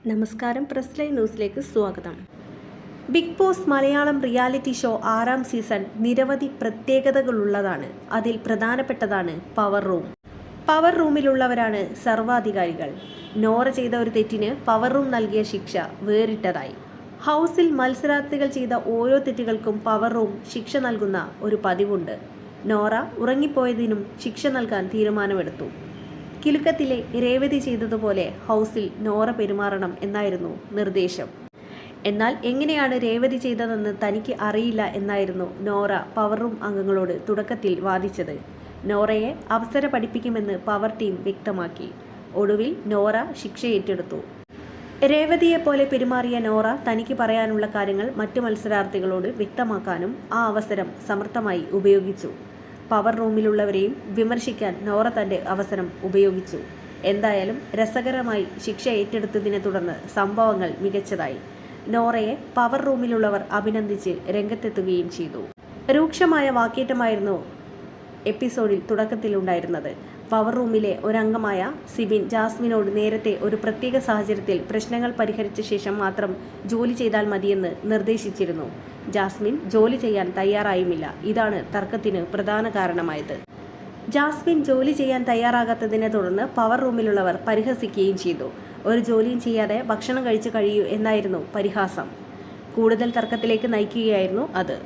നമസ്കാരം, press live ന്യൂസിലേക്ക് സ്വാഗതം. Bigg Boss Malayalam reality show 6ാം സീസൺ നിരവധി പ്രത്യേകതകളുള്ളതാണ്. അതിൽ പ്രധാനപ്പെട്ടതാണ് പവർ റൂം. പവർ റൂമിലുള്ളവരാണ് സർവാധികാരികൾ. നോറ ചെയ്ത ഒരു തെറ്റിന് പവർ റൂം നൽകിയ ശിക്ഷ വേറിട്ടതായി. ഹൗസിൽ മത്സരാർത്ഥികൾ ചെയ്ത ഓരോ തെറ്റുകൾക്കും പവർ റൂം ശിക്ഷ നൽകുന്ന ഒരു പതിവുണ്ട്. നോറ ഉറങ്ങിപ്പോയതിനും ശിക്ഷ നൽകാൻ തീരുമാനമെടുത്തു. കിലുക്കത്തിലെ രേവതി ചെയ്തതുപോലെ ഹൗസിൽ നോറ പെരുമാറണം എന്നായിരുന്നു നിർദ്ദേശം. എന്നാൽ എങ്ങനെയാണ് രേവതി ചെയ്തതെന്ന് തനിക്ക് അറിയില്ല എന്നായിരുന്നു നോറ പവർ റൂം അംഗങ്ങളോട് തുടക്കത്തിൽ വാദിച്ചത്. നോറയെ അവസര പഠിപ്പിക്കുമെന്ന് പവർ ടീം വ്യക്തമാക്കി. ഒടുവിൽ നോറ ശിക്ഷ ഏറ്റെടുത്തു. രേവതിയെപ്പോലെ പെരുമാറിയ നോറ തനിക്ക് പറയാനുള്ള കാര്യങ്ങൾ മറ്റു മത്സരാർത്ഥികളോട് വ്യക്തമാക്കാനും ആ അവസരം സമർത്ഥമായി ഉപയോഗിച്ചു. പവർ റൂമിലുള്ളവരെയും വിമർശിക്കാൻ നോറ തൻ്റെ അവസരം ഉപയോഗിച്ചു. എന്തായാലും രസകരമായി ശിക്ഷ ഏറ്റെടുത്തതിനെ തുടർന്ന് സംഭവങ്ങൾ മികച്ചതായി. നോറയെ പവർ റൂമിലുള്ളവർ അഭിനന്ദിച്ച് രംഗത്തെത്തുകയും ചെയ്തു. രൂക്ഷമായ വാക്കേറ്റമായിരുന്നു എപ്പിസോഡിൽ തുടക്കത്തിലുണ്ടായിരുന്നത്. പവർ റൂമിലെ ഒരംഗമായ സിബിൻ ജാസ്മിനോട് നേരത്തെ ഒരു പ്രത്യേക സാഹചര്യത്തിൽ പ്രശ്നങ്ങൾ പരിഹരിച്ച ശേഷം മാത്രം ജോലി ചെയ്താൽ മതിയെന്ന് നിർദ്ദേശിച്ചിരുന്നു. ജാസ്മിൻ ജോലി ചെയ്യാൻ തയ്യാറായുമില്ല. ഇതാണ് തർക്കത്തിന് പ്രധാന കാരണമായത്. ജാസ്മിൻ ജോലി ചെയ്യാൻ തയ്യാറാകാത്തതിനെ തുടർന്ന് പവർ റൂമിലുള്ളവർ പരിഹസിക്കുകയും ചെയ്തു. ഒരു ജോലിയും ചെയ്യാതെ ഭക്ഷണം കഴിച്ചു കഴിയൂ എന്നായിരുന്നു പരിഹാസം. കൂടുതൽ തർക്കത്തിലേക്ക് നയിക്കുകയായിരുന്നു അത്.